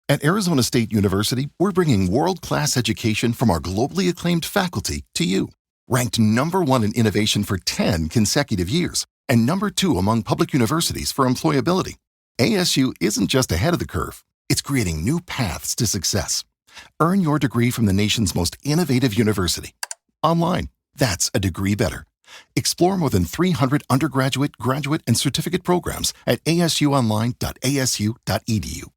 At Arizona State University, we're bringing world-class education from our globally acclaimed faculty to you. Ranked #1 in innovation for 10 consecutive years and #2 among public universities for employability, ASU isn't just ahead of the curve, it's creating new paths to success. Earn your degree from the nation's most innovative university. Online, that's a degree better. Explore more than 300 undergraduate, graduate, and certificate programs at asuonline.asu.edu.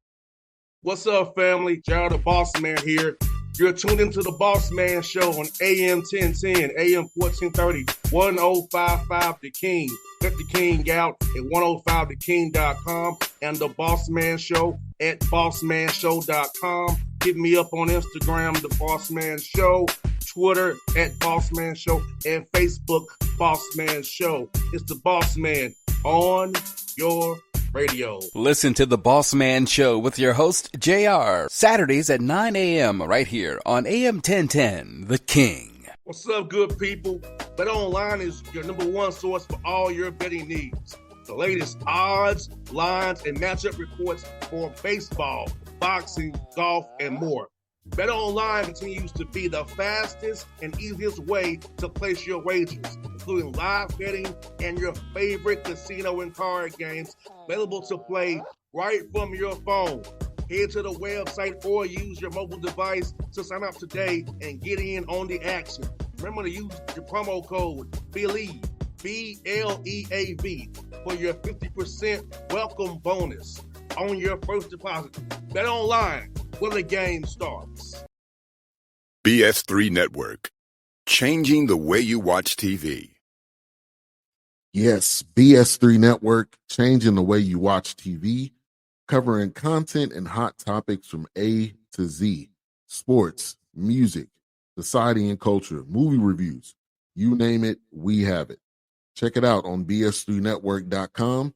What's up, family? Gerald the Bossman here. You're tuned into the Bossman Show on AM 1010, AM 1430, 1055 The King. Let the King out at 105theking.com and the Bossman Show at bossmanshow.com. Hit me up on Instagram, The Bossman Show, Twitter at Bossman Show, and Facebook, Bossman Show. It's the Bossman on your radio. Listen to the Bossman Show with your host, JR, Saturdays at 9 a.m. right here on AM 1010, The King. What's up, good people? BetOnline is your #1 source for all your betting needs. The latest odds, lines, and matchup reports for baseball, boxing, golf, and more. BetOnline continues to be the fastest and easiest way to place your wagers, including live betting and your favorite casino and card games available to play right from your phone. Head to the website or use your mobile device to sign up today and get in on the action. Remember to use your promo code BELIEVE, BLEAV, for your 50% welcome bonus on your first deposit. BetOnline, where the game starts. BS3 Network, changing the way you watch TV. Yes, BS3 Network, changing the way you watch TV, covering content and hot topics from A to Z, sports, music, society and culture, movie reviews, you name it, we have it. Check it out on bs3network.com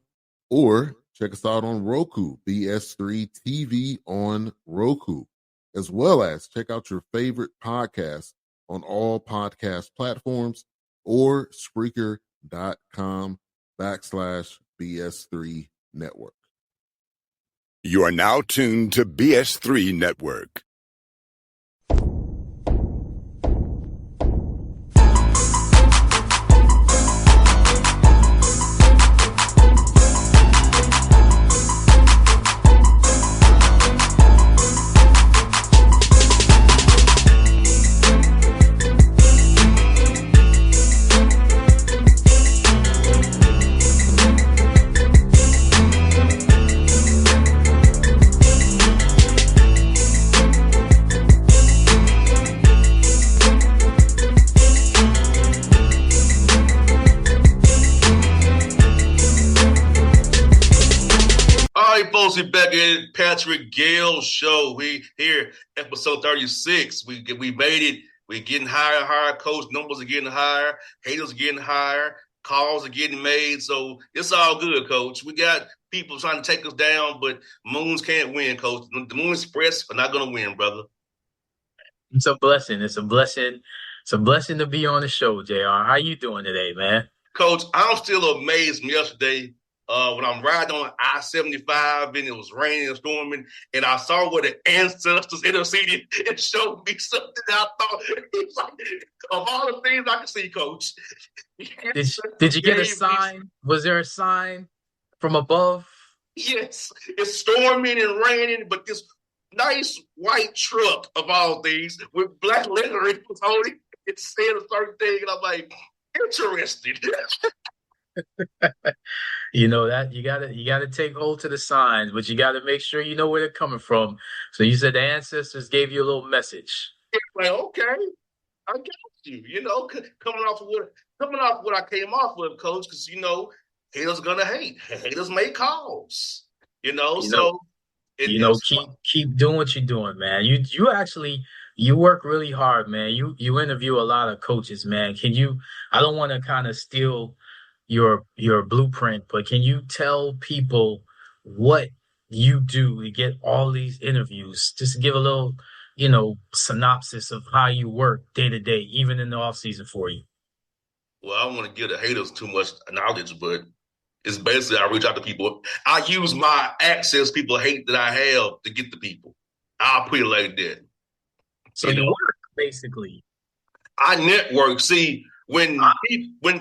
or check us out on Roku, BS3 TV on Roku, as well as check out your favorite podcast on all podcast platforms or Spreaker.com/BS3 Network. You are now tuned to BS3 Network. We back in Patrick Gayle Show. We here, episode 36. We made it. We're getting higher. Coach numbers are getting higher. Haters are getting higher. Calls are getting made. So it's all good, Coach. We got people trying to take us down, but Moons can't win, Coach. The Moon Express are not going to win, brother. It's a blessing. It's a blessing. It's a blessing to be on the show, JR. How you doing today, man? Coach, I'm still amazed from yesterday. When I'm riding on I-75 and it was raining and storming, and I saw where the ancestors interceded and showed me something I thought, it's like, of all the things I can see, Coach. Did you get a sign? Was there a sign from above? Yes. It's storming and raining, but this nice white truck of all things with black lettering was holding it said a certain thing, and I'm like, interesting. You know that you gotta take hold to the signs, but you gotta make sure you know where they're coming from. So you said the ancestors gave you a little message. Like, okay, I got you. You know, coming off what I came off with, Coach, because haters gonna hate. Haters make calls. Keep doing what you're doing, man. You work really hard, man. You interview a lot of coaches, man. I don't want to kind of steal your blueprint, but can you tell people what you do to get all these interviews? Just to give a little, synopsis of how you work day to day, even in the off season for you. Well, I don't want to give the haters too much knowledge, but It's basically I reach out to people. I use my access people hate that I have to get to people. I'll put it like that. So you work basically. I network. See, when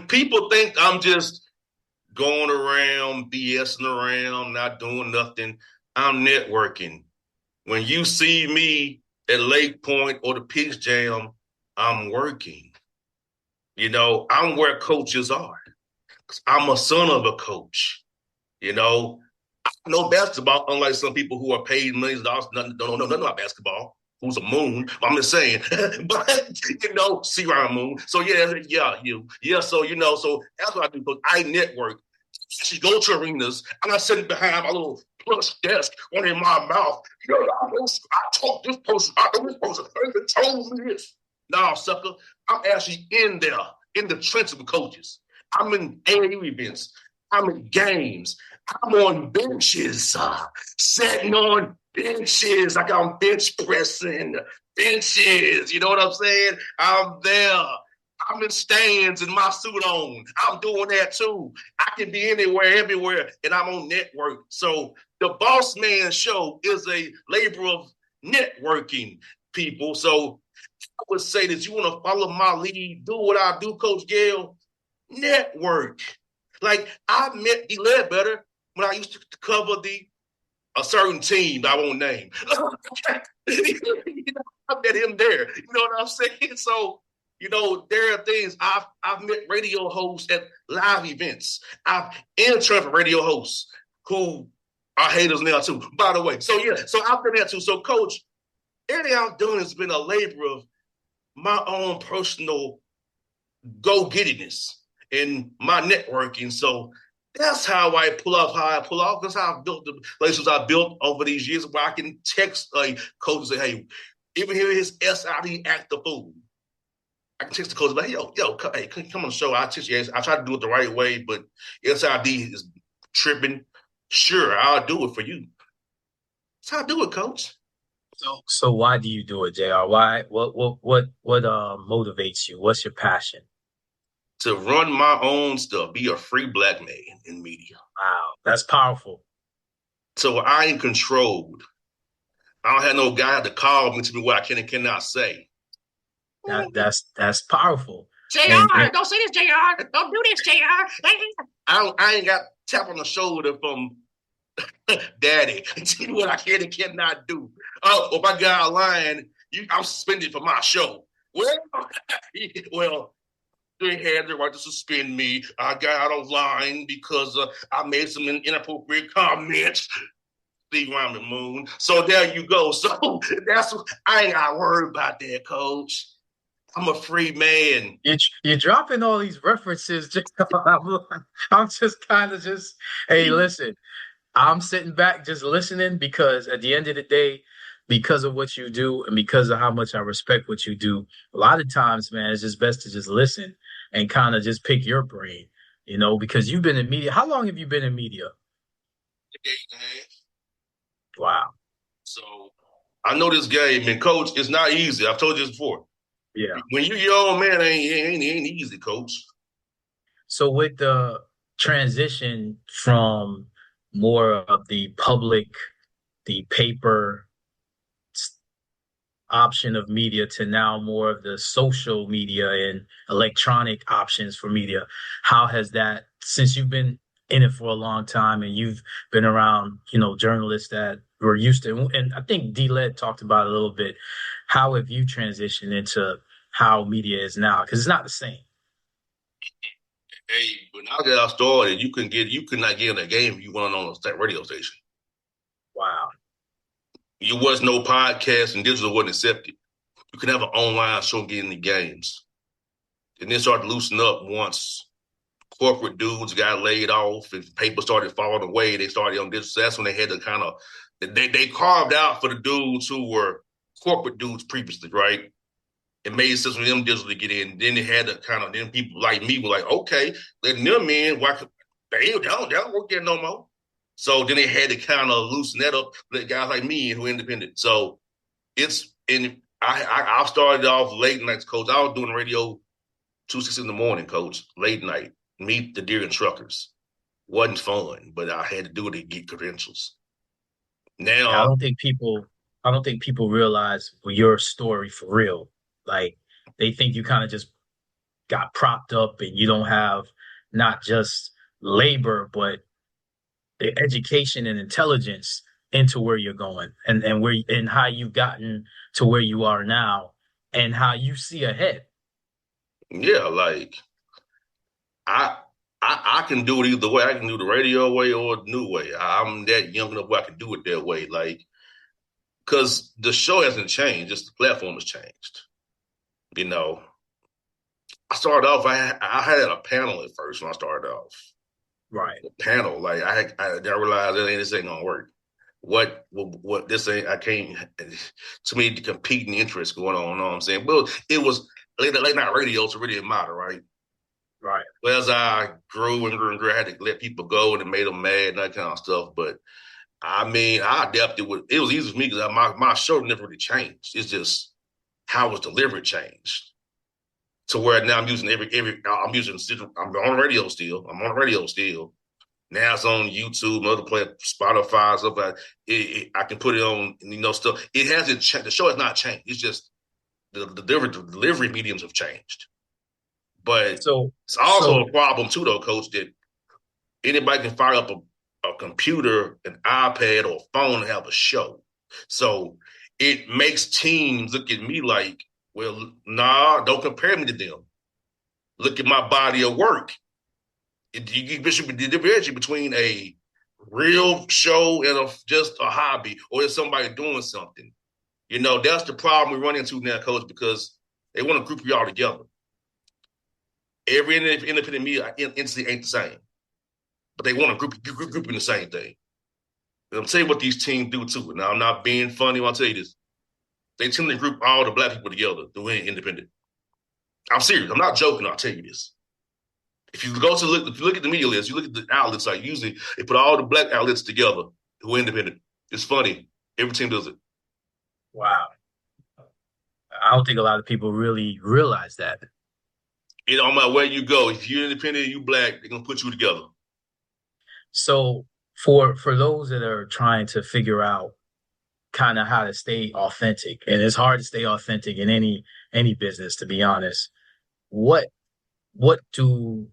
people think I'm just going around, BSing around, not doing nothing, I'm networking. When you see me at Lake Point or the Peach Jam, I'm working. I'm where coaches are. I'm a son of a coach. I know basketball, unlike some people who are paid millions of dollars, don't know nothing about basketball. Who's a moon? I'm just saying, but see around moon. So so that's what I do. I network. She go to arenas. I'm not sitting behind my little plush desk, one in my mouth. I told this person, I know this person, they told me this. No, sucker, I'm actually in there, in the trenches with coaches. I'm in AAU events. I'm in games. I'm on benches, sitting on benches, like I'm bench pressing benches. You know what I'm saying? I'm there. I'm in stands in my suit on. I'm doing that too. I can be anywhere, everywhere, and I'm on network. So the Bossman Show is a labor of networking, people. So I would say that you want to follow my lead, do what I do, Coach Gayle, network. Like I met D. Ledbetter when I used to cover a certain team I won't name. I met him there. You know what I'm saying? So, there are things I've met radio hosts at live events. I've interned for radio hosts who are haters now too, by the way. So I've done that too. So, Coach, everything I've done has been a labor of my own personal go-gettiness and my networking. So that's how I pull off how I pull off. That's how I've built the relationships I built over these years where I can text a coach and say, hey, even hear his SID act the fool. I can text the coach, like, hey, hey, come on the show. I text you. I try to do it the right way, but SID is tripping. Sure, I'll do it for you. That's how I do it, coach. So why do you do it, JR? Why? What motivates you? What's your passion? To run my own stuff, be a free black man in media. Wow, that's powerful. So I ain't controlled. I don't have no guy to call me to me what I can and cannot say. That's powerful. JR, don't say this, JR. Don't do this, JR. I ain't got tap on the shoulder from daddy to tell you what I can and cannot do. Oh, if I got a line, I'm suspended for my show. Well, they had the right to suspend me. I got out of line because I made some inappropriate comments. Steve Ryman Moon. So there you go. So I ain't got to worry about that, coach. I'm a free man. You're dropping all these references. I'm just kind of hey, listen, I'm sitting back just listening because at the end of the day, because of what you do and because of how much I respect what you do, a lot of times, man, it's just best to just listen and kind of just pick your brain, because you've been in media. How long have you been in media? 8.5. Wow. So I know this game, and coach, it's not easy. I've told you this before. Yeah. When you're your own man, it ain't easy, coach. So with the transition from more of the public, the paper option of media to now more of the social media and electronic options for media, how has that, since you've been in it for a long time and you've been around, journalists that were used to, and I think D-Led talked about it a little bit, how have you transitioned into how media is now? Because it's not the same. Hey, when I got started, you could not get in a game if you weren't on a radio station. Wow. You was no podcast and digital wasn't accepted. You could have an online show getting the games. And then started to loosen up once corporate dudes got laid off and paper started falling away. They started on digital. So that's when they had to kind of, they carved out for the dudes who were corporate dudes previously, right? It made sense for them digital to get in. Then they had to kind of, then people like me were like, okay, letting them in. Why could they don't work there no more? So then they had to kind of loosen that up, let guys like me in who are independent. So I started off late nights, coach. I was doing radio 2-6 in the morning, coach, late night, meet the deer and truckers. Wasn't fun, but I had to do it to get credentials. Now, I don't think people I don't think people realize your story for real. Like they think you kind of just got propped up and you don't have not just labor, but the education and intelligence into where you're going and where and how you've gotten to where you are now and how you see ahead. Yeah, like I, I can do it either way. I can do the radio way or the new way. I'm that young enough where I can do it that way. Like, because the show hasn't changed, just the platform has changed. You know, I started off. I had a panel at first when I started off. Right. The panel, like I realized that this ain't gonna work. What this ain't? I can't. To me, the competing interests going on. You know what I'm saying? Well, it was late night radio, so it really didn't matter, right? Right. Well, as I grew and grew and grew, I had to let people go and it made them mad and that kind of stuff. But I mean, I adapted with it was easy for me because my show never really changed. It's just how it was delivered changed to where now I'm using I'm on radio still. I'm on radio still. Now it's on YouTube, other platforms, Spotify, stuff like I can put it on, stuff. It hasn't changed. The show has not changed. It's just the delivery mediums have changed. But it's also a problem too, though, Coach, that anybody can fire up a computer, an iPad, or a phone and have a show. So it makes teams look at me like, well, nah, don't compare me to them. Look at my body of work. You should be differentiating between a real show and just a hobby, or is somebody doing something? That's the problem we run into now, Coach, because they want to group you all together. Every independent media entity ain't the same, but they want to group in the same thing. And I'm telling you what these teams do too. Now I'm not being funny when I tell you this. They tend to group all the black people together doing independent. I'm serious. I'm not joking. I'll tell you this. If you look at the media list, you look at the outlets. Like usually they put all the black outlets together who are independent. It's funny. Every team does it. Wow. I don't think a lot of people really realize that. No matter where you go, if you're independent and you black, they're gonna put you together. So for those that are trying to figure out kind of how to stay authentic, and it's hard to stay authentic in any business, to be honest, what do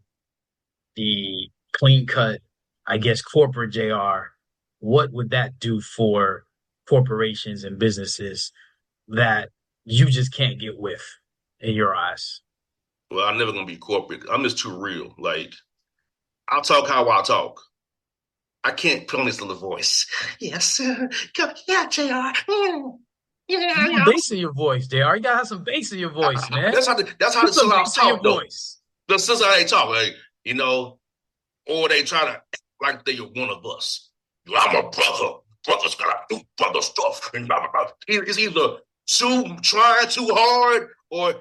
the clean cut, I guess, corporate JR, what would that do for corporations and businesses that you just can't get with in your eyes? Well, I'm never gonna be corporate. I'm just too real. Like I'll talk how I talk. I can't put on this little voice. Yes, yeah, JR. You got bass in your voice, JR. You gotta have some bass in your voice, man. That's how the sellouts talk, though. That's how they talk, like, or they try to act like they are one of us. I'm a brother. Brothers gotta do brother stuff. And blah, blah, blah. It's either trying too hard or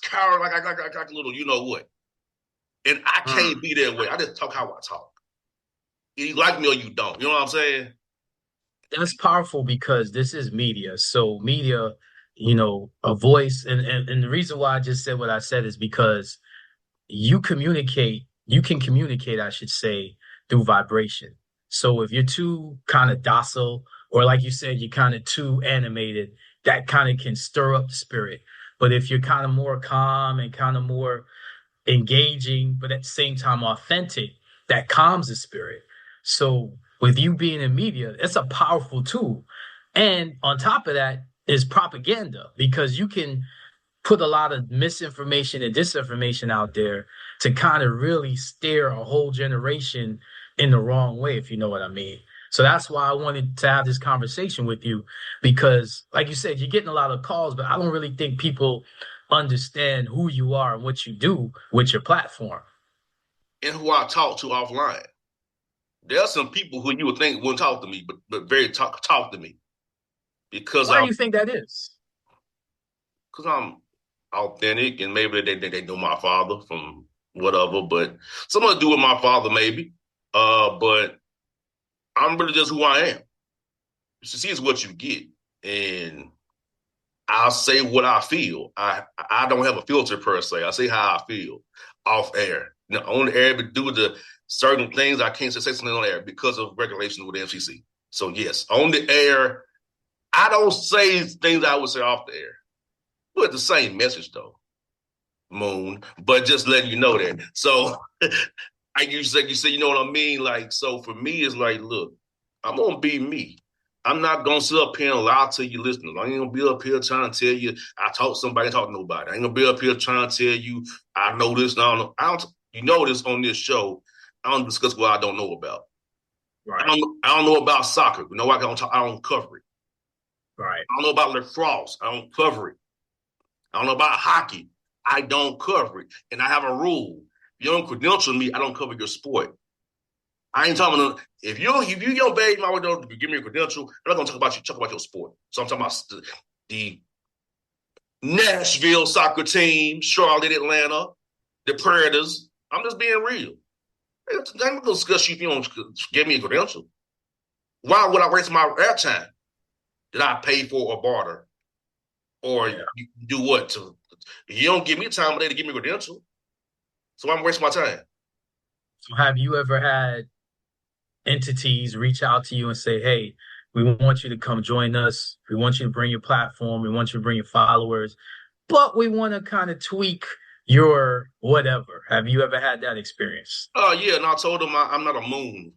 coward like a little, you know what. And I can't be that way. I just talk how I talk. You like me or you don't. You know what I'm saying? That's powerful because this is media. So media, a voice. And the reason why I just said what I said is because you can communicate, I should say, through vibration. So if you're too kind of docile, or like you said, you're kind of too animated, that kind of can stir up the spirit. But if you're kind of more calm and kind of more engaging, but at the same time authentic, that calms the spirit. So with you being in media, it's a powerful tool. And on top of that is propaganda, because you can put a lot of misinformation and disinformation out there to kind of really steer a whole generation in the wrong way, if you know what I mean. So that's why I wanted to have this conversation with you, because like you said, you're getting a lot of calls, but I don't really think people understand who you are and what you do with your platform. And who I talk to offline. There are some people who you would think wouldn't talk to me, but very talk to me. Because why do you think that is? Because I'm authentic, and maybe they know my father from whatever, but something to do with my father, maybe. But I'm really just who I am. See, is what you get, and I'll say what I feel. I don't have a filter per se. I say how I feel off air. On the air, but due to certain things, I can't say something on air because of regulations with the FCC. So yes, on the air, I don't say things I would say off the air. But the same message though, Moon. But just letting you know that. So you say, you know what I mean? Like, so for me, it's like, look, I'm gonna be me. I'm not gonna sit up here and lie to you listeners. I ain't gonna be up here trying to tell you I talk to somebody, talk to nobody. I ain't gonna be up here trying to tell you I know this and I don't know. You know this on this show. I don't discuss what I don't know about. Right. I don't know about soccer. You know, I don't cover it. Right. I don't know about lacrosse. I don't cover it. I don't know about hockey. I don't cover it. And I have a rule. If you don't credential me, I don't cover your sport. I ain't talking about if you don't bathe my window to give me a credential, I'm not gonna talk about your sport. So I'm talking about the Nashville soccer team, Charlotte, Atlanta, the Predators. I'm just being real. I'm not gonna discuss you if you don't give me a credential. Why would I waste my airtime that I pay for or barter? Or you do what? If you don't give me time today to give me a credential, so I'm wasting my time. So have you ever had entities reach out to you and say, hey, we want you to come join us. We want you to bring your platform. We want you to bring your followers, but we want to kind of tweak your whatever. Have you ever had that experience? Oh, yeah. And I told them I'm not a moon.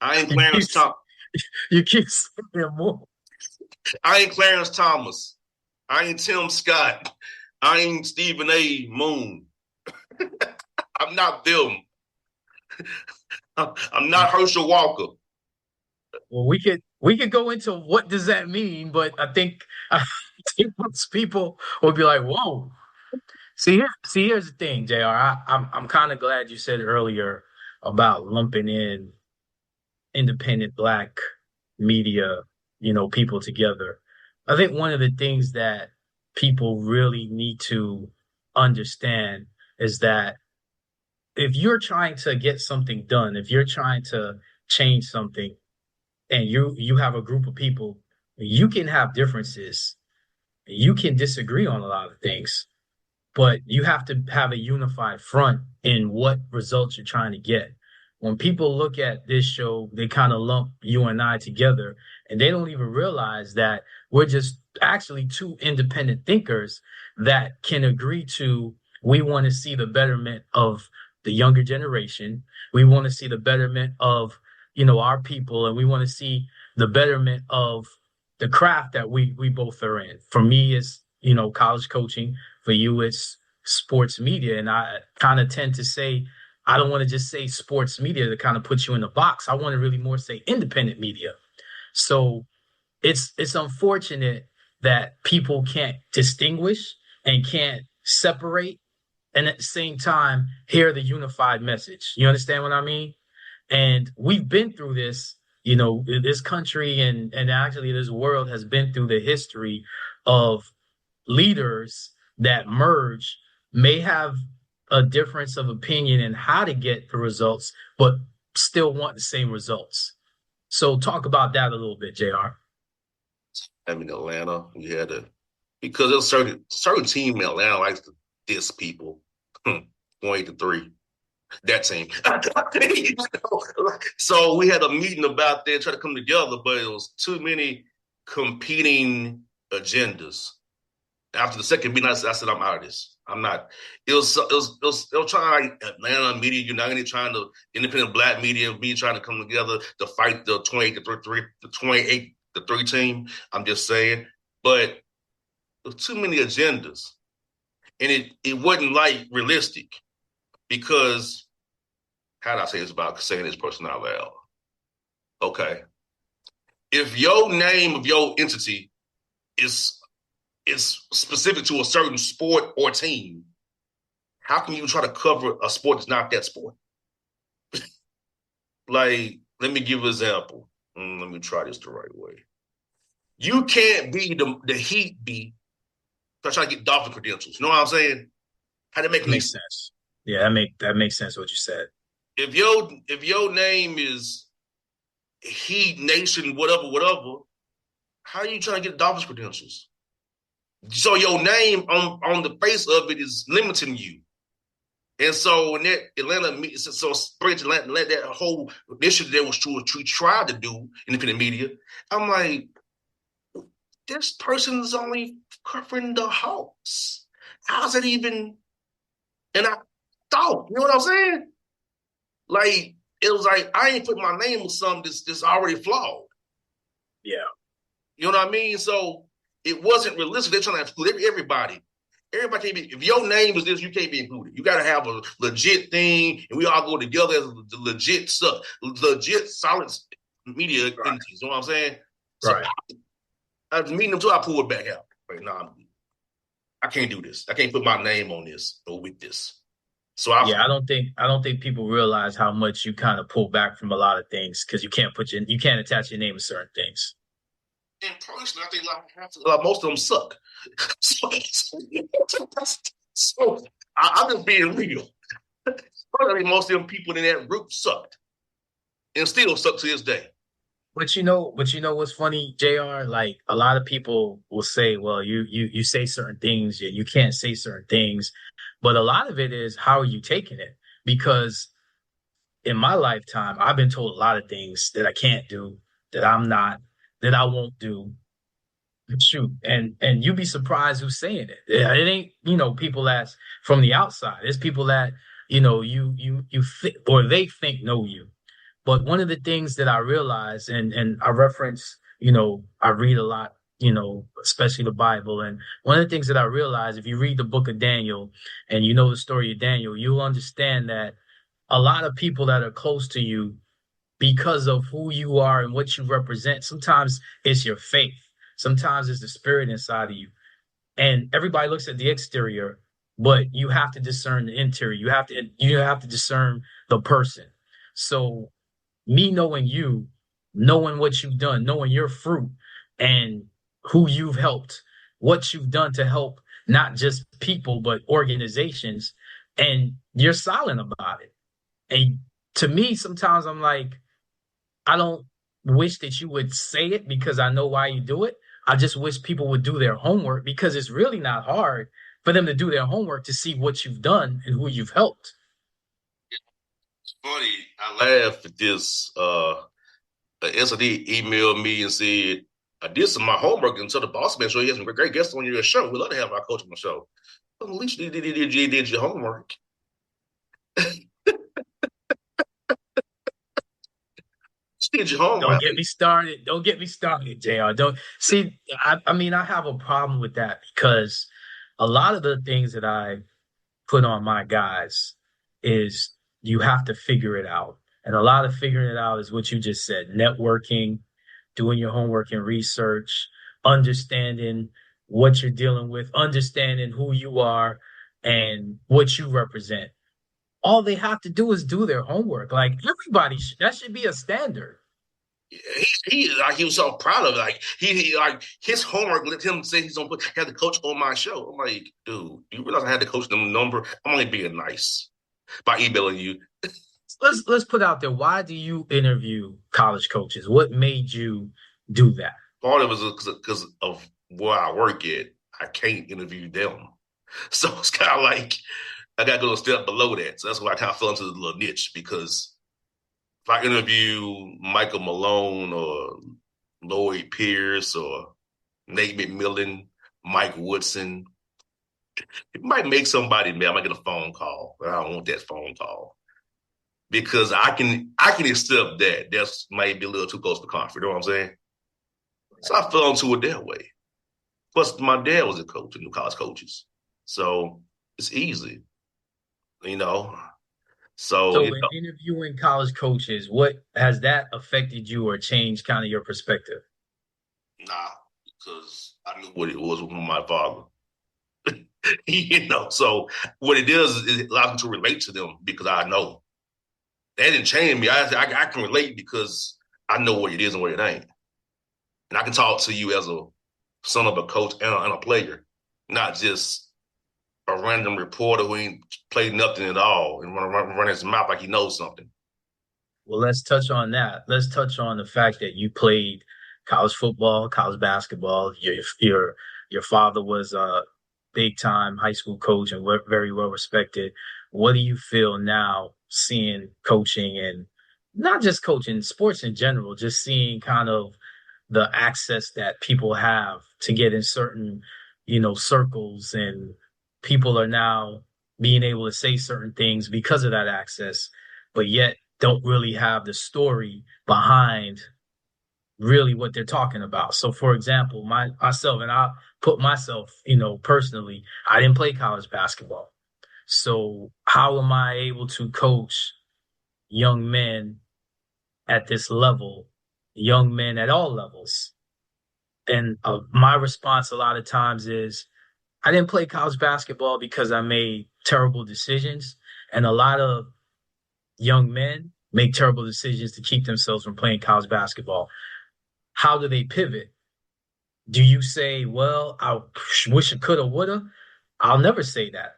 I ain't You Clarence keep, Thomas. you keep saying moon. I ain't Clarence Thomas. I ain't Tim Scott. I ain't Stephen A. Moon. I'm not them. I'm not Herschel Walker. Well, we could go into what does that mean, but I think most people will be like, "Whoa!" Here's the thing, Jr. I'm kind of glad you said earlier about lumping in independent Black media, people together. I think one of the things that people really need to understand is that if you're trying to get something done, if you're trying to change something, and you have a group of people, you can have differences. You can disagree on a lot of things, but you have to have a unified front in what results you're trying to get. When people look at this show, they kind of lump you and I together, and they don't even realize that we're just actually two independent thinkers that can agree to we want to see the betterment of the younger generation. We want to see the betterment of, our people, and we want to see the betterment of the craft that we both are in. For me, it's, college coaching. For you, it's sports media. And I kind of tend to say, I don't want to just say sports media to kind of put you in a box. I want to really more say independent media. So it's unfortunate that people can't distinguish and can't separate and at the same time hear the unified message. You understand what I mean? And we've been through this, this country and actually this world has been through the history of leaders that merge, may have a difference of opinion in how to get the results, but still want the same results. So talk about that a little bit, JR. I mean, Atlanta, we had because there's certain team in Atlanta likes to diss people. 28-3. That team. So we had a meeting about that, try to come together, but it was too many competing agendas. After the second meeting, I said, I'm out of this. I'm not. It was trying like Atlanta media united, trying to independent Black media, me trying to come together to fight the 28-3 team. I'm just saying, but there's too many agendas, and it wasn't like realistic because how do I say this about saying this person out loud? Okay, if your name of your entity is specific to a certain sport or team, how can you try to cover a sport that's not that sport? Like, let me give an example. Let me try this the right way. You can't be the Heat be trying to get Dolphin credentials. You know what I'm saying? How to make Makes sense. Yeah, that makes sense what you said. If your name is Heat Nation, whatever, how are you trying to get Dolphins credentials? So your name on the face of it is limiting you. And so when that Atlanta, so Sprint let that whole initiative that was true, tried to do independent media, I'm like, this person is only covering the Hawks. How's it even? And I thought, you know what I'm saying? Like, it was like, I ain't put my name on something that's already flawed. Yeah. You know what I mean? So it wasn't realistic. They're trying to include everybody. Everybody can't be, if your name is this, you can't be included. You got to have a legit thing, and we all go together as legit stuff, legit solid media entities. You know what I'm saying? So Right. I was meeting them too. I pulled back out. Like, nah, I can't do this. I can't put my name on this or with this. So I don't think people realize how much you kind of pull back from a lot of things because you can't attach your name to certain things. And personally, I think most of them suck. So I'm just being real. I think most of them people in that group sucked, and still suck to this day. But you know what's funny, JR? Like a lot of people will say, well, you say certain things, you can't say certain things. But a lot of it is how are you taking it? Because in my lifetime, I've been told a lot of things that I can't do, that I won't do. Shoot, and you'd be surprised who's saying it. It ain't, people that's from the outside. It's people that, you think or they think know you. But one of the things that I realize, and I reference, I read a lot, especially the Bible. And one of the things that I realize, if you read the book of Daniel and you know the story of Daniel, you'll understand that a lot of people that are close to you, because of who you are and what you represent, sometimes it's your faith. Sometimes it's the spirit inside of you. And everybody looks at the exterior, but you have to discern the interior. You have to discern the person. So me knowing you, knowing what you've done, knowing your fruit and who you've helped, what you've done to help not just people, but organizations, and you're silent about it. And to me, sometimes I'm like, I don't wish that you would say it because I know why you do it. I just wish people would do their homework because it's really not hard for them to do their homework to see what you've done and who you've helped. It's funny. I laughed at this. SD emailed me and said, I did some of my homework until the Bossman show. He has some great guests on your show. We'd love to have our coach on the show. Well, at least you did your homework. Did your homework. Don't get me started. Don't get me started, JR. Don't see. I mean, I have a problem with that because a lot of the things that I put on my guys is you have to figure it out. And a lot of figuring it out is what you just said, networking, doing your homework and research, understanding what you're dealing with, understanding who you are and what you represent. All they have to do is do their homework. Like everybody, that should be a standard. He was so proud of it. Like he like his homework let him say he's gonna have the coach on my show. I'm like, dude, you realize I had to coach them number? I'm only being nice by emailing you. Let's put out there. Why do you interview college coaches? What made you do that? Part of it was because of where I work at. I can't interview them, so it's kind of like I got to go a step below that. So that's why I kind of fell into the little niche because if I interview Michael Malone or Lloyd Pierce or Nate McMillan, Mike Woodson, it might make somebody mad. I might get a phone call, but I don't want that phone call because I can accept that. That's might be a little too close to comfort. You know what I'm saying? So I fell into it that way. Plus, my dad was a coach, a new college coaches, so it's easy, you know. So in interviewing college coaches, what has that affected you or changed kind of your perspective? Nah, because I knew what it was with my father. So what it does is it allows me to relate to them because I know. That didn't change me. I can relate because I know what it is and what it ain't. And I can talk to you as a son of a coach and a player, not just a random reporter who ain't played nothing at all and run his mouth like he knows something. Well, let's touch on that. Let's touch on the fact that you played college football, college basketball. Your father was a big time high school coach and very well respected. what do you feel now seeing coaching, and not just coaching, sports in general, just seeing kind of the access that people have to get in certain, circles, and people are now being able to say certain things because of that access, but yet don't really have the story behind really what they're talking about. So, for example, myself, and I put myself, personally, I didn't play college basketball. So, how am I able to coach young men at this level, young men at all levels? And my response a lot of times is, I didn't play college basketball because I made terrible decisions. And a lot of young men make terrible decisions to keep themselves from playing college basketball. How do they pivot? Do you say, well, I wish I coulda, woulda? I'll never say that.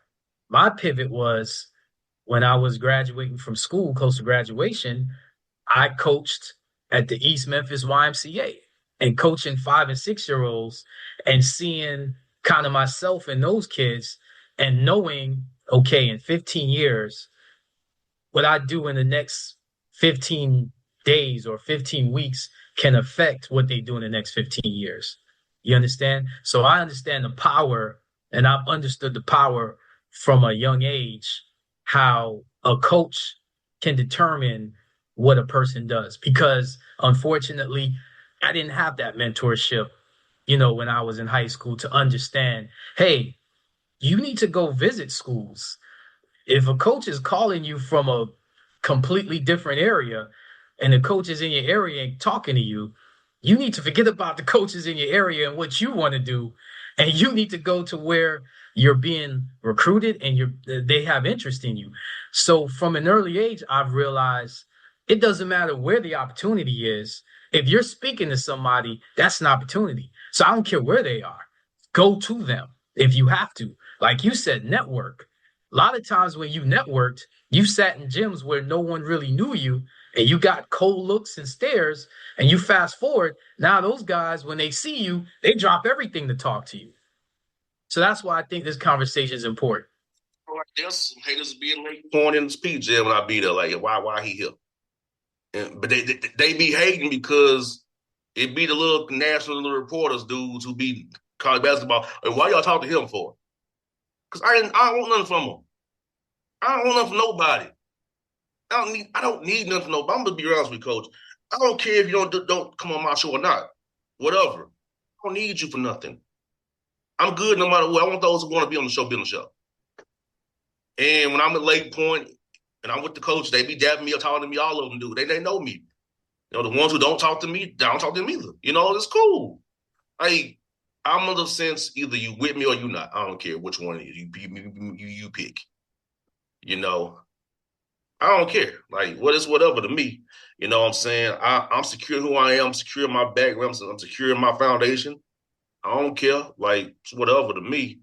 My pivot was when I was graduating from school, close to graduation, I coached at the East Memphis YMCA, and coaching 5 and 6 year olds and seeing kind of myself in those kids and knowing, okay, in 15 years, what I do in the next 15 days or 15 weeks can affect what they do in the next 15 years. You understand? So I understand the power, and I've understood the power from a young age, how a coach can determine what a person does. Because unfortunately, I didn't have that mentorship, when I was in high school, to understand, hey, you need to go visit schools. If a coach is calling you from a completely different area and the coaches in your area ain't talking to you, you need to forget about the coaches in your area and what you want to do. And you need to go to where you're being recruited and they have interest in you. So from an early age, I've realized it doesn't matter where the opportunity is. If you're speaking to somebody, that's an opportunity. So I don't care where they are. Go to them if you have to. Like you said, network. A lot of times when you networked, you sat in gyms where no one really knew you, and you got cold looks and stares, and you fast forward. Now those guys, when they see you, they drop everything to talk to you. So that's why I think this conversation is important. There's some haters being late point in the speech there when I be there, like, why he here? But they be hating because it be the little national reporters dudes who be college basketball. And why y'all talk to him for? Because I don't want nothing from him. I don't want nothing from nobody. I don't need nothing from nobody. I'm gonna be honest with you, Coach. I don't care if you don't come on my show or not. Whatever. I don't need you for nothing. I'm good no matter what. I want those who want to be on the show, be on the show. And when I'm at Lake Point and I'm with the coach, they be dapping me or talking to me. All of them do. They know me. The ones who don't talk to me, they don't talk to them either. It's cool. Like, I'm in the sense either you with me or you not. I don't care which one it is. You pick. I don't care. Like, what is whatever to me. You know what I'm saying? I'm secure in who I am. I'm secure in my background. I'm secure in my foundation. I don't care. Like, it's whatever to me.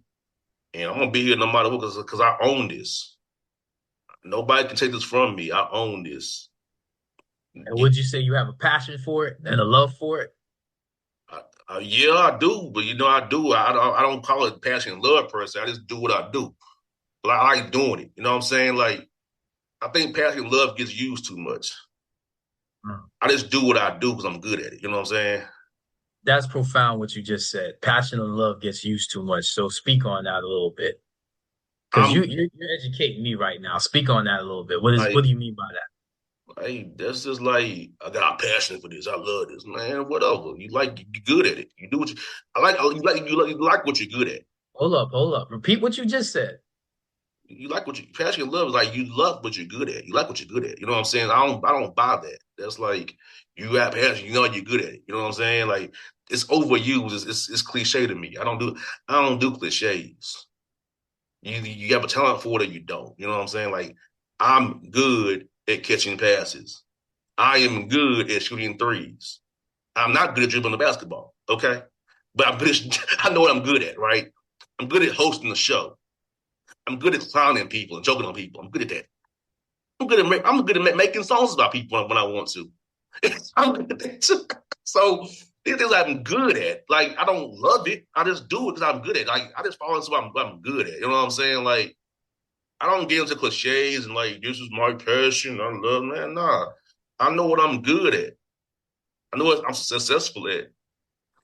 And I'm going to be here no matter what because I own this. Nobody can take this from me. I own this. And would you say you have a passion for it and a love for it? Yeah, I do. But, I do. I don't call it passion and love per se. I just do what I do. But I like doing it. You know what I'm saying? Like, I think passion and love gets used too much. I just do what I do because I'm good at it. You know what I'm saying? That's profound what you just said. Passion and love gets used too much. So speak on that a little bit. Because you're educating me right now. Speak on that a little bit. What do you mean by that? Hey, that's just like, I got a passion for this. I love this, man. Whatever. You're good at it. You do what you like what you're good at. Hold up. Repeat what you just said. You like what you passion and love is like you love what you're good at. You like what you're good at. You know what I'm saying? I don't buy that. That's like you got passion, you're good at it. You know what I'm saying? Like, it's overused. It's cliche to me. I don't do cliches. You have a talent for it or you don't. You know what I'm saying? Like, I'm good at catching passes. I am good at shooting threes. I'm not good at dribbling the basketball, okay? But I'm good I know what I'm good at, right? I'm good at hosting the show. I'm good at clowning people and joking on people. I'm good at that. I'm good at making songs about people when I want to. I'm good at that too. So these things I'm good at. Like, I don't love it. I just do it because I'm good at it. Like, I just fall into what I'm good at. You know what I'm saying? Like, I don't get into cliches and like, this is my passion. I love, man. Nah. I know what I'm good at. I know what I'm successful at.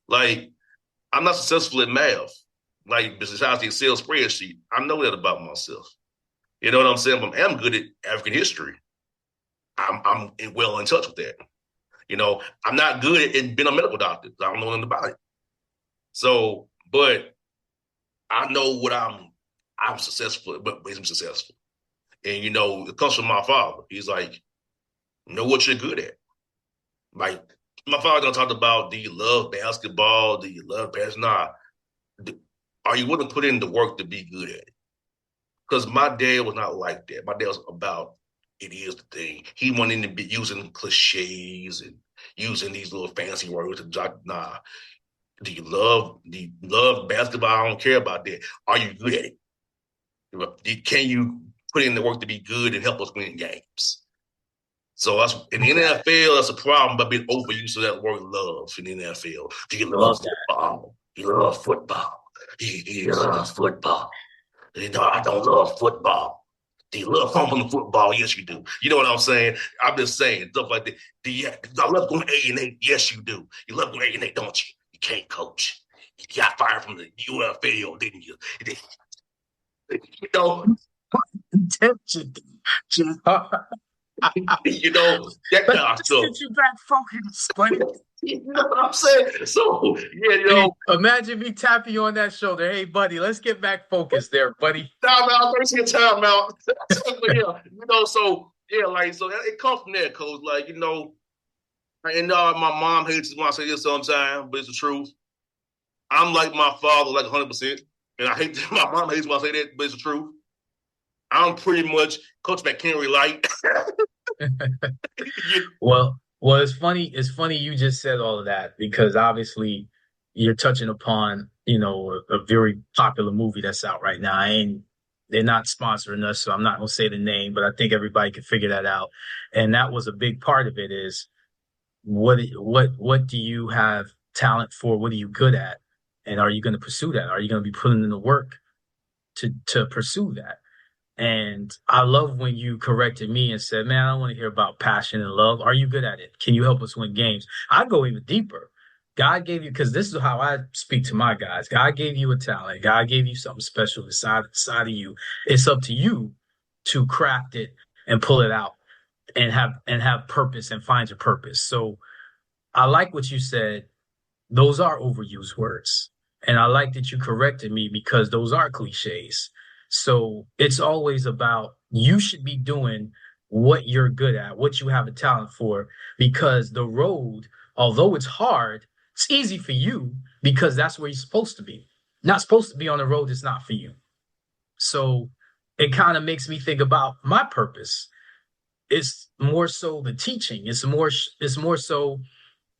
Like, I'm not successful at math. Like, besides the Excel spreadsheet, I know that about myself. You know what I'm saying? But I am good at African history. I'm well in touch with that. You know, I'm not good at being a medical doctor. I don't know nothing about it. So, but I know what I'm successful, but makes me successful. And, you know, it comes from my father. He's like, know what you're good at. Like, my father gonna talk about, do you love basketball? Do you love basketball? Nah. Are you willing to put in the work to be good at it? Because my dad was not like that. My dad was about, it is the thing. He wanted to be using cliches and using these little fancy words. Nah. Do you love basketball? I don't care about that. Are you good at it? Can you put in the work to be good and help us win games? So that's, in the NFL, that's a problem by being overused of that word love in the NFL. Do you love football? You love football. You love football. You know, I don't love football. Do you love fumbling the football? Yes, you do. You know what I'm saying? I'm just saying stuff like that. Do I love going A&A? Yes, you do. You love going A&A, don't you? You can't coach. You got fired from the UFL, didn't you? You know, Intention. you know, that kind of stuff. Get you back focused, buddy. You know what I'm saying? So, yeah, you know. Hey, imagine me tapping you on that shoulder. Hey, buddy, let's get back focused there, buddy. Time out. Thanks for your time out. But yeah, you know, so, yeah, like, so it comes from there, Coach. Like, you know, and my mom hates when I say this sometimes, but it's the truth. I'm like my father, like 100%. And I hate my mom hates when I say that, but it's the truth. I'm pretty much Coach McHenry light. Well, it's funny. It's funny you just said all of that because obviously you're touching upon, you know, a very popular movie that's out right now. They're not sponsoring us, so I'm not gonna say the name, but I think everybody can figure that out. And that was a big part of it is what do you have talent for? What are you good at? And are you going to pursue that? Are you going to be putting in the work to pursue that? And I love when you corrected me and said, man, I don't want to hear about passion and love. Are you good at it? Can you help us win games? I'd go even deeper. God gave you, because this is how I speak to my guys. God gave you a talent. God gave you something special inside of you. It's up to you to craft it and pull it out and have purpose and find your purpose. So I like what you said. Those are overused words. And I like that you corrected me because those are cliches. So it's always about you should be doing what you're good at, what you have a talent for, because the road, although it's hard, it's easy for you because that's where you're supposed to be. Not supposed to be on the road that's not for you. So it kind of makes me think about my purpose. It's more so the teaching. It's more so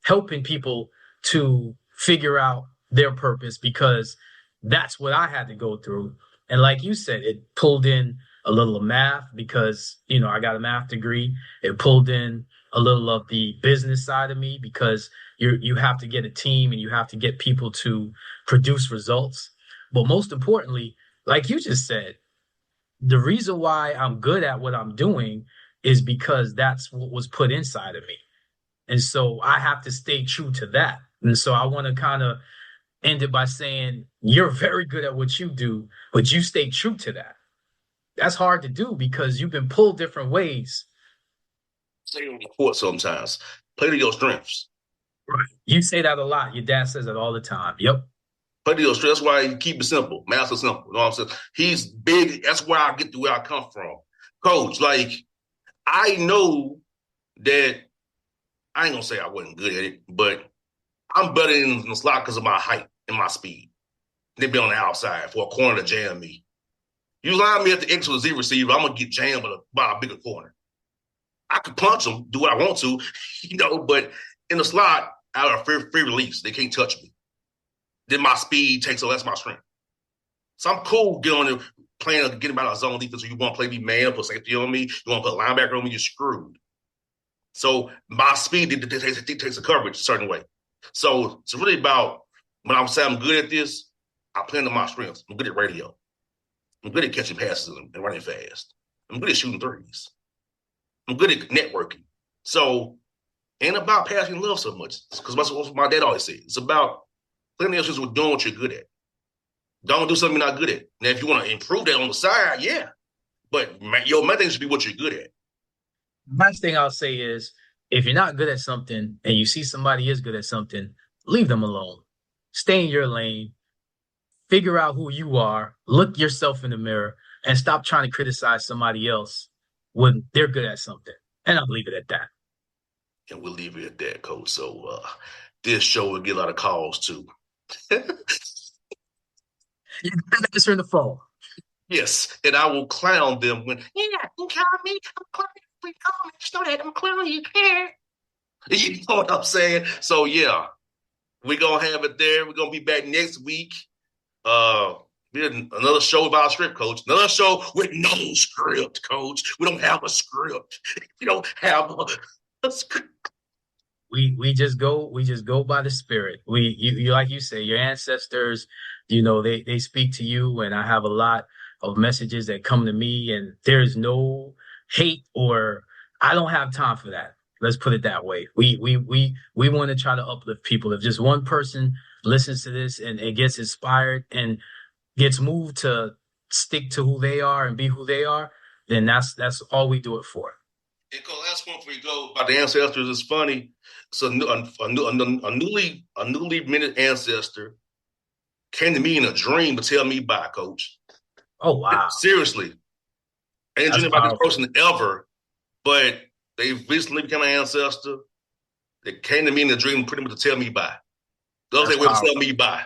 helping people to figure out their purpose because that's what I had to go through. And like you said, it pulled in a little of math because, you know, I got a math degree. It pulled in a little of the business side of me because you have to get a team and you have to get people to produce results. But most importantly, like you just said, the reason why I'm good at what I'm doing is because that's what was put inside of me. And so I have to stay true to that. And so I want to kind of end it by saying you're very good at what you do, but you stay true to that. That's hard to do because you've been pulled different ways. Say on the court sometimes. Play to your strengths. Right. You say that a lot. Your dad says that all the time. Yep. Play to your strengths. That's why you keep it simple. Math is simple. You know what I'm saying? He's big. That's where I get to where I come from. Coach, like, I know that I ain't gonna say I wasn't good at it, but I'm better in the slot because of my height and my speed. They be on the outside for a corner to jam me. You line me at the X or Z receiver, I'm gonna get jammed by a bigger corner. I could punch them, do what I want to, you know, but in the slot, out of free release, they can't touch me. Then my speed takes over. That's my strength. So I'm cool getting getting out of zone defense. So you want to play me man, put safety on me, you want to put linebacker on me, you're screwed. So my speed dictates the coverage a certain way. So it's really about when I'm saying I'm good at this, I play into my strengths. I'm good at radio. I'm good at catching passes and running fast. I'm good at shooting threes. I'm good at networking. So, ain't about passing love so much. Because that's what my dad always said. It's about playing else with doing what you're good at. Don't do something you're not good at. Now, if you want to improve that on the side, yeah. But your main thing should be what you're good at. Last thing I'll say is, if you're not good at something and you see somebody is good at something, leave them alone. Stay in your lane. Figure out who you are. Look yourself in the mirror and stop trying to criticize somebody else when they're good at something. And I'll leave it at that. And we'll leave it at that, Coach. So this show will get a lot of calls too. You can answer the phone. Yes, and I will clown them when, yeah, you call me, I'm clowning. You call me, just know that I'm clowning you. You know what I'm saying? So, yeah, we're going to have it there. We're going to be back next week. Another show about script, Coach. Another show with no script, Coach. We don't have a script. We don't have a script. We just go by the spirit. You like you say, your ancestors, they speak to you, and I have a lot of messages that come to me, and there's no hate, or I don't have time for that. Let's put it that way. We want to try to uplift people. If just one person listens to this and gets inspired and gets moved to stick to who they are and be who they are, then that's all we do it for. And last one before we go about the ancestors is funny. So a newly minted ancestor came to me in a dream to tell me bye, Coach. Oh wow! Seriously, I ain't dreaming about this person ever, but they recently became an ancestor. They came to me in a dream pretty much to tell me bye. Those they will tell me bye.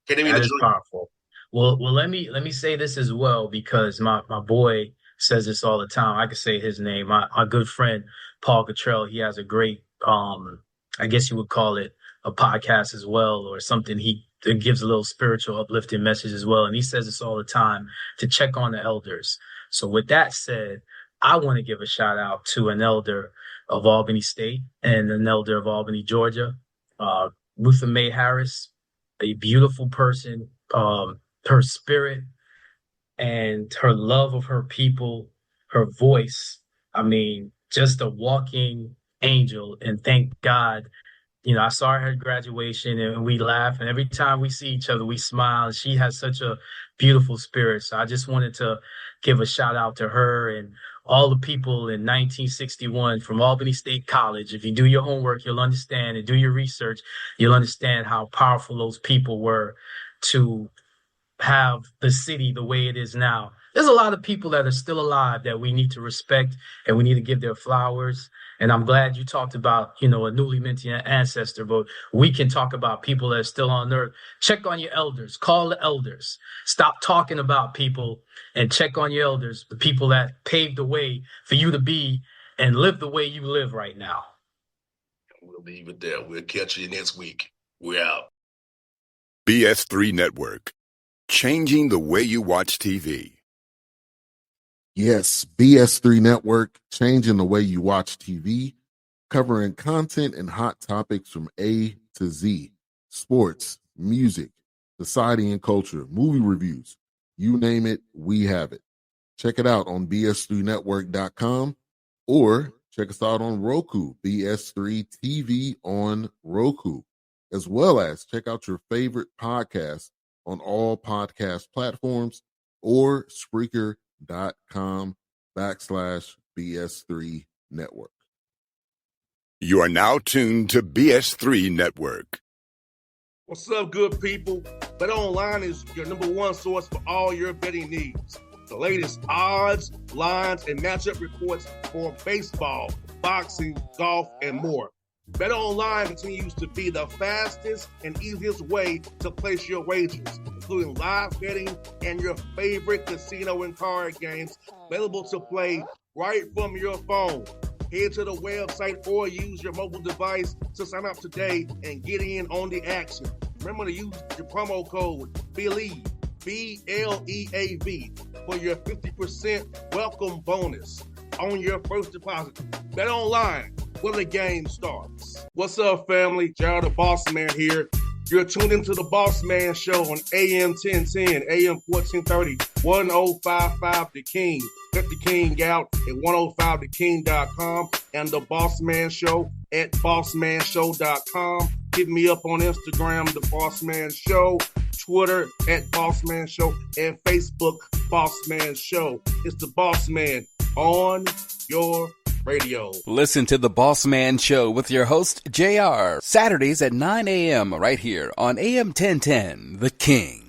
Came to me in a dream. Powerful. Well, let me say this as well, because my boy says this all the time. I could say his name. My good friend Paul Cottrell. He has a great, I guess you would call it a podcast as well, or something. He gives a little spiritual uplifting message as well. And he says this all the time, to check on the elders. So with that said, I want to give a shout out to an elder of Albany State and an elder of Albany, Georgia, Rutha Mae Harris, a beautiful person, her spirit and her love of her people, her voice. I mean, just a walking angel. And thank God, I saw her at graduation and we laugh. And every time we see each other, we smile. She has such a beautiful spirit. So I just wanted to give a shout out to her and all the people in 1961 from Albany State College. If you do your homework, you'll understand, and do your research, you'll understand how powerful those people were to have the city the way it is now. There's a lot of people that are still alive that we need to respect and we need to give their flowers. And I'm glad you talked about, a newly minted ancestor, but we can talk about people that are still on earth. Check on your elders, call the elders, stop talking about people and check on your elders, the people that paved the way for you to be and live the way you live right now. We'll leave it there. We'll catch you next week. We're out. BS3 Network. Changing the way you watch TV. Yes, BS3 Network, changing the way you watch TV, covering content and hot topics from A to Z, sports, music, society and culture, movie reviews, you name it, we have it. Check it out on bs3network.com or check us out on Roku, BS3 TV on Roku, as well as check out your favorite podcast on all podcast platforms or Spreaker.com/BS3 Network. You are now tuned to BS3 Network. What's up, good people? Bet Online is your number one source for all your betting needs. The latest odds, lines, and matchup reports for baseball, boxing, golf, and more. Bet Online continues to be the fastest and easiest way to place your wagers, including live betting and your favorite casino and card games available to play right from your phone. Head to the website or use your mobile device to sign up today and get in on the action. Remember to use your promo code BELIEVE, BLEAV, for your 50% welcome bonus on your first deposit. Bet Online, where the game starts. What's up, family? Jared the Bossman here, You're tuned into the Bossman Show on AM 1010, AM 1430, 1055 The King. Let the King out at 105theking.com and the Bossman Show at bossmanshow.com. Hit me up on Instagram, The Bossman Show, Twitter at Bossman Show, and Facebook, Bossman Show. It's the Bossman on your radio. Listen to the Bossman Show with your host, JR, Saturdays at 9 a.m. right here on AM 1010, The King.